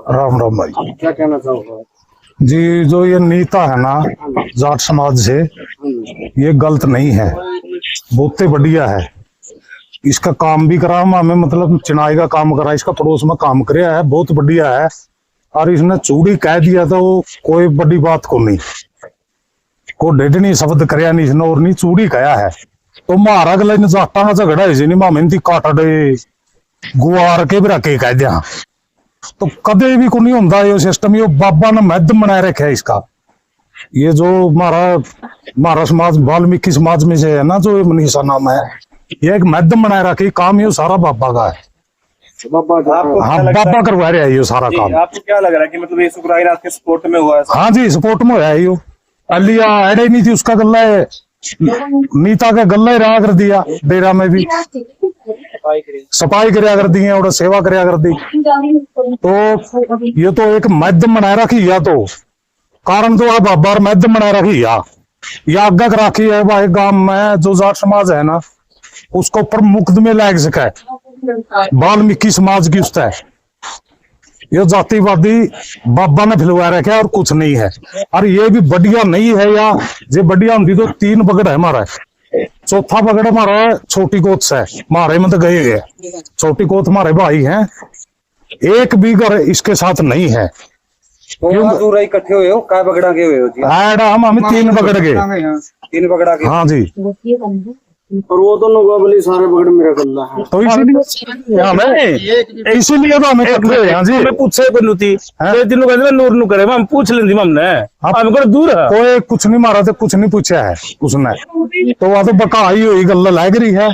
राम राम भाई। क्या कहना चाहोगे? जी, जो ये नीता है ना जाट समाज से, ये गलत नहीं है, बहुत ही बढ़िया है। इसका काम भी करा हमें, मतलब चिनाई का काम करा, इसका पड़ोस में काम कराया है, बहुत बढ़िया है। और इसने चूड़ी कह दिया तो वो कोई बड़ी बात को नहीं, को डेढ़ नहीं शब्द कराया नहीं इसने, और नहीं चूड़ी कहा है। तो मारा गला जाटा का झगड़ा है नहीं, मामे काट डे गुआर के भी रखे कह दिया, तो कदे भी को नहीं होता ये सिस्टम। ये बाबा ने मैद बनाए रखे है इसका। ये जो हमारा समाज वाल्मीकि समाज में से है ना, जो ये मनीषा नाम है, ये एक मैद बनाए रखे काम, ये सारा बाबा का है। हाँ, बाबा करवा रहे हैं ये सारा काम। आपको क्या लग रहा है कि मतलब ये सुखराज के सपोर्ट में हुआ है? हाँ जी, सपोर्ट में है यो। अलिया ऐड ही नहीं थी, उसका गला है नीता का गला ही रहा कर दिया, डेरा में भी सफाई कराया कर दी है और सेवा कराया कर दी। तो ये तो एक मैद बनाए रखी या, तो कारण तो आप बाबा मैद बनाए रखी या आगे राखी है भाई। गांव में जो जाट समाज है ना, उसको ऊपर मुफ्त में लायक सके वाल्मीकि समाज की उसका है। ये जातिवादी बाबा ने फिलवा रखा है और कुछ नहीं है। और ये भी बढ़िया नहीं है, या ये बढ़िया होती तो 3 बगड़ है हमारा, चौथा बगड़ हमारा छोटी कोत से हमारे में तो गए गए। छोटी कोत हमारे भाई हैं, एक भी घर इसके साथ नहीं है। तो इकट्ठे हुए हो, काय बगड़ा के हुए हो जी? हम 3 बगड़ गए। 3 बगड़ा के? हाँ जी। और वो तो नोबाबली सारे बगड़ मेरा गल्ला है, तो इसीलिए तो हमें पूछे तीनों कहते नूर नु करे, हम पूछ लेंदी हमने, हम को दूर है कोई कुछ नहीं मारा, तो कुछ नहीं पूछा है उसने। तो वह तो बकाई हुई गल्ला लग रही है,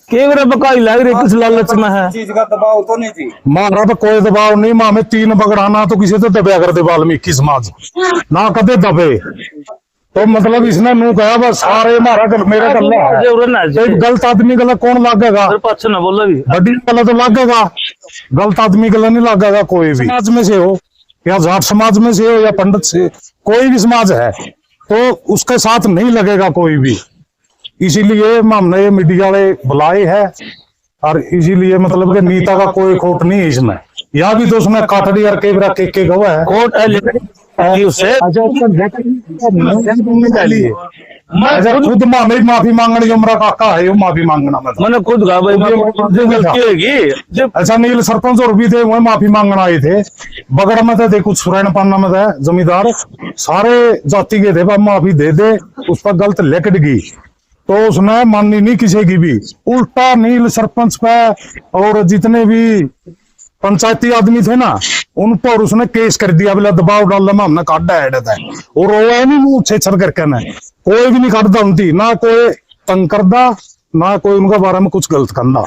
के बकाई लग रही, कुछ लालच में है। चीज का दबाव तो नहीं थी मारा, तो कोई दबाव नहीं। मामे 3 बगड़ाना तो किसी तो दबया करते वाल्मीकि समाज ना कदे दबे। तो मतलब इसने नू कहा बस सारे हमारा घर मेरा गला है। गलत आदमी गला कौन लागेगा? ना बोला भी बड़ी गला तो लागेगा, गलत आदमी गला नहीं लागेगा। कोई भी समाज में से हो, या जाट समाज में से हो, या पंडित से, कोई भी समाज है तो उसके साथ नहीं लगेगा कोई भी। इसीलिए हमने ये मीडिया वाले बुलाए है, और इसीलिए मतलब कि नीता का कोई खोट नहीं है इसमें। या भी तो उसमें काटड़ी और केवरा के गवा है कोट खुद मामे माफी मांगने जो मेरा काका है, वो माफी मांगना मैंने खुद कहा भाई। अच्छा, नील सरपंच और भी थे, वो माफी मांगना आए थे। बगड़ में थे कुछ सुरैन पाना में थे जमींदार, सारे जाति के थे, माफी दे दे, उस पर गलत लेकट गई। तो उसने माननी नहीं किसी की भी, उल्टा नील सरपंच पे और जितने भी पंचायती आदमी थे ना, उन पर उसने केस कर दिया, बोला दबाव डालना में हमने काटा है। और वो है नहीं छेछर करके ना, कोई भी नहीं काटता उनकी, ना कोई तंग करदा, ना कोई उनका बारे में कुछ गलत करना।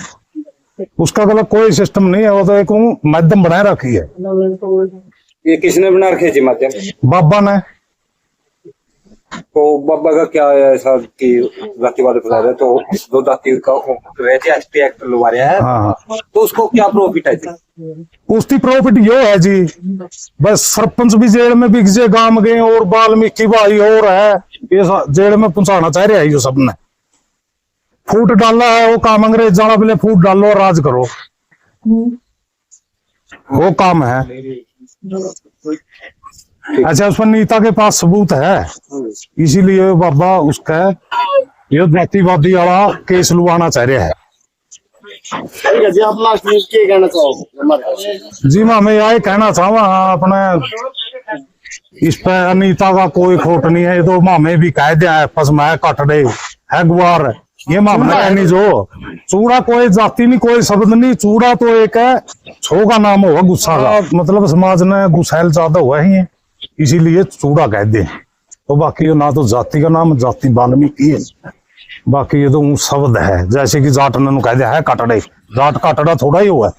उसका गलत कोई सिस्टम नहीं है, वो तो एक माध्यम बनाए रखी है। ये किसने बना रखे जी माध्यम? बाबा ने। तो बाबा का क्या है ऐसा कि जातिवाद फैला रहे, तो दो जाति का एसटी एक्ट लगा रहा है। हाँ, तो उसको क्या प्रॉफिट है जी? उसकी प्रॉफिट ये है जी, बस सरपंच भी जेल में बिक जे गांव गए, और वाल्मीकि भाई और है ये जेल में पहुंचाना चाह रहे हैं। ये सबने फूट डाला है, वो काम अंग्रेज जाना, पहले फूट डालो और राज करो, वो काम है। अच्छा, उस पर नीता के पास सबूत है, इसीलिए बाबा उसका ये जातिवादी वाला केस लुआना चाह रहे हैं। जी, आप लास्ट में क्या कहना चाहोगे? जी मैं यही कहना चाहूँ अपने इस पे अनीता का कोई खोट नहीं है। ये तो मामे भी कह दिया है, पसमाया कटड़े है गुआर, ये मामला है नहीं। जो चूड़ा कोई जाति नहीं, कोई शब्द नहीं, चूड़ा तो एक है छो का नाम हुआ गुस्सा का, मतलब समाज ने गुस्सैल ज्यादा हुआ ही है, इसीलिए चूड़ा कह दे। तो बाकी ये ना तो जाति का नाम, जाति वाल्मीकि है, बाकी ये तो शब्द है। जैसे कि जाट ने कह दिया है कटड़े, जाट कटड़ा थोड़ा ही हुआ है,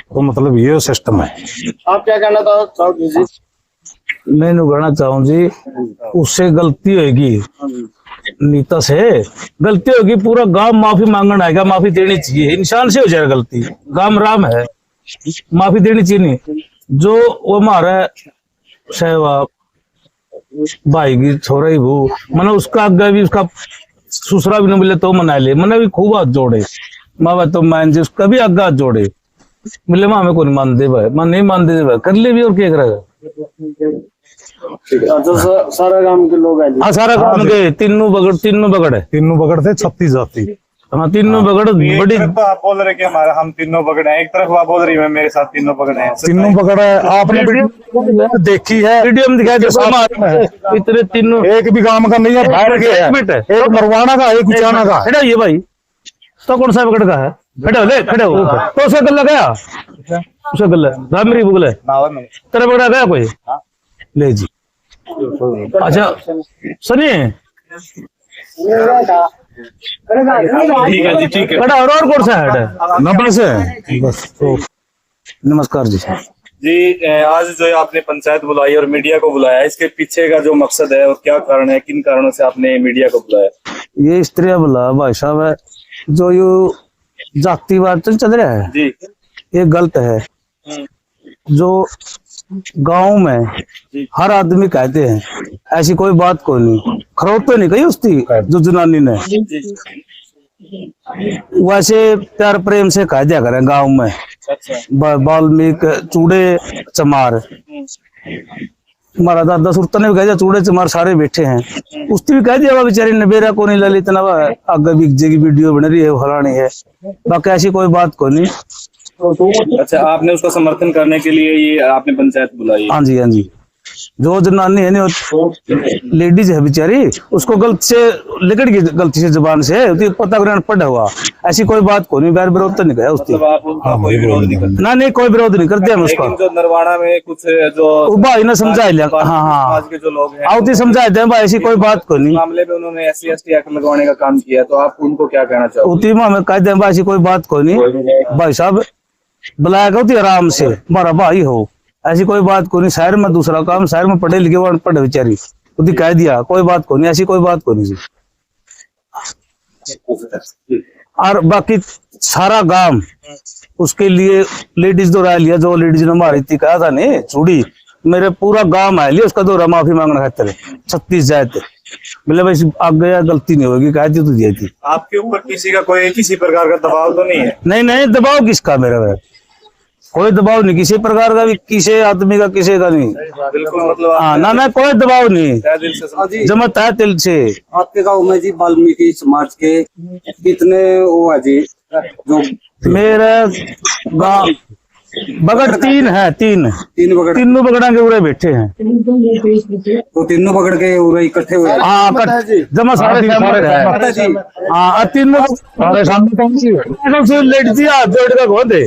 तो मतलब ये सिस्टम है। आप क्या कहना चाहोगे जी? मैं कहना चाहूँ जी, उससे गलती होगी, नीता से गलती होगी, पूरा गांव माफी मांगना आएगा, माफी देनी चाहिए। इंसान से हो जाएगा गलती, गांव राम है, माफी देनी चाहिए। नहीं जो वो हमारा सहवा भाई की छोरा ही वो, मैंने उसका आगे भी उसका ससुरा भी नहीं मिले तो मना ले, मैंने भी खूब हाथ जोड़े, माँ तो मान जी कभी आगा जोड़े बोले माँ हमें कौन मान दे भाई, माँ नहीं मान दे भाई, कर ले भी और क्या करेगा। तो सारा गांव के लोग आए हाँ सारा काम के तीनों बगड़ है। तीनों बगड़ थे 36 जाति। हाँ तीनों बगड़ एक बड़ी। तरफ तो आप बोल रहे कि हमारा हम तीनों पकड़े हैं, एक तरफ आप बोल रही है मेरे साथ तीनों पकड़े हैं। तीनों बगड़ है, आपने वीडियो देखी है। वीडियो में दिखाया देखो इतने तीनों एक भी गांव का नहीं है, बाहर के है। मिनट है। एक मरवाना का, एक उचाना का। खड़ा ये भाई तो कौन सा बगड़ का है, खड़े हो ले खड़े हो तो उसे गल्ला गया, उसे गल्ला रामरी बुगले तेरा बगड़ा गया कोई ले जी। अच्छा सुनिए ठीक है जी, ठीक है खड़ा और कौन सा है नब्बे से बस तो। नमस्कार जी। जी। आज जो आपने पंचायत बुलाई और मीडिया को बुलाया, इसके पीछे का जो मकसद है और क्या कारण है, किन कारणों से आपने मीडिया को बुलाया? ये स्त्री बोला भाई साहब है जो यू जातिवाद चल रहा है जी। ये गलत है। जो गांव में हर आदमी कहते हैं ऐसी कोई बात कोई नहीं, खरोट तो नहीं कही उसकी जो जनानी ने, वैसे प्यार प्रेम से कह दिया करें गांव में। वाल्मीकि चूड़े चमार, हमारा दादा सुरता ने भी कह दिया चूड़े चमार सारे बैठे हैं, उसकी भी कह दिया बेचारी ने बेरा को नहीं ललित ना आगे बिकजे की वीडियो बन रही है फलानी है, बाकी ऐसी कोई बात को नहीं। अच्छा, आपने उसका समर्थन करने के लिए ये आपने पंचायत बुलाई? हाँ जी हाँ जी। जो जनानी है नहीं लेडीज है बेचारी, उसको गलत से लिकट गई गलती से जुबान से, पता ग्रहण पड़ा हुआ, ऐसी कोई बात को नहीं, बैर विरोध तो नहीं गया उसकी। मतलब आप उनका कोई विरोध नहीं करते? ना नहीं कोई विरोध नहीं करते हम उसका। लेकिन जो नरवाना में कुछ जो भाई ने समझा लिया, हाँ हाँ आज के जो लोग हैं आवती समझाए थे भाई ऐसी कोई बात को नहीं। मामले में उन्होंने SC/ST एक्ट लगवाने का काम किया, तो आप उनको क्या कहना चाहोगे? उती में कह दे ऐसी कोई बात को नहीं, भाई साहब बुलाया गया आराम से, हमारा भाई हो, ऐसी कोई बात को नहीं। शहर में दूसरा काम, शहर में पढ़े लिखे वो अनपढ़ बेचारी, उदी कह दिया कोई बात को नहीं, ऐसी कोई बात को नहीं जी। और बाकी सारा गांव उसके लिए लेडीज दो राय लिया, जो लेडीज ने मारी थी कहा था नहीं चूड़ी, मेरे पूरा गांव आया लिया उसका दौरा माफी मांगना खातिर 36 जाए थे, बोले भाई आगे या गलती नहीं होगी, कहा थी तो दिया थी। आपके ऊपर किसी का कोई किसी प्रकार का दबाव तो नहीं है? नहीं नहीं दबाव किसका, मेरा भाई कोई दबाव नहीं किसी प्रकार का भी, किसी आदमी का किसी का नहीं। बिल्कुल, मतलब हाँ ना ना कोई दबाव नहीं, तहे दिल से जमत है दिल से। आपके गांव में जी वाल्मीकि समाज के कितने वो है जी जो मेरे गाँव बगड़ तीन है, तीन बगड़, तीनों बगड़ा के उड़े बैठे हैं। तो तीनों पकड़ के उरे इकट्ठे हुए? हाँ जमा सारे है। हाँ तीनों सारे सामने लेट दिया जोड़ का खो दे,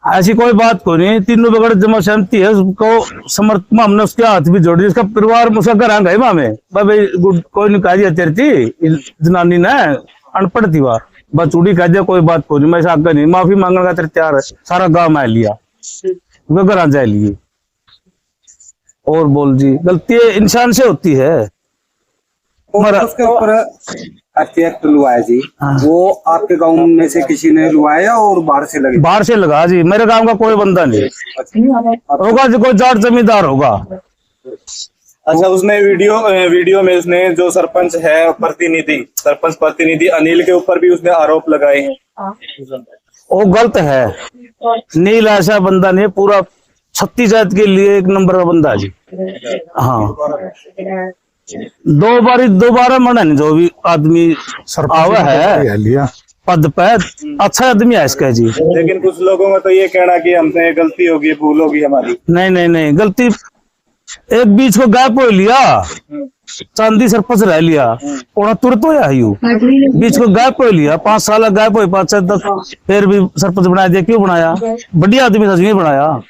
ऐसी कोई बात को नहीं। तीनों बगड़ जमा सहमति है, उसको समर्थन हमने उसके हाथ भी जोड़ दिया, उसका परिवार मुझसे घर आ गए मामे भाई कोई नहीं कह दिया तेरी थी जनानी ने अनपढ़ थी वह बस चूड़ी कह दिया कोई बात को नहीं, मैं आगे नहीं माफी मांगने का तेरे तैयार है, सारा गांव में लिया घर आ जाए लिए। और बोल जी गलती इंसान से होती है। उसके ऊपर एक्ट लुआया जी, वो आपके गांव में से किसी ने लुआया और बाहर से लगे? बाहर से लगा जी, मेरे गांव का कोई बंदा नहीं होगा जी, कोई जाट जमींदार होगा। अच्छा, उसने वीडियो में उसने जो सरपंच है सरपंच प्रतिनिधि अनिल के ऊपर भी उसने आरोप लगाए हैं, वो गलत है। नील ऐसा बंदा नहीं, पूरा 36 जात के लिए एक नंबर का बंदा जी। हाँ दोबारा मना नहीं, जो भी आदमी आवा है लिया पद पे अच्छा आदमी है इसका जी। लेकिन कुछ लोगों का तो ये कहना कि हमसे गलती होगी, भूल होगी हमारी। नहीं नहीं नहीं गलती, एक बीच को गैप हो लिया, चांदी सरपंच रह लिया और तुरंत हो यू बीच को गैप हो लिया, 5 साल गैप हो 5 से 10 फिर भी सरपंच बना दिया, क्यों बनाया? बढ़िया आदमी था जी बनाया।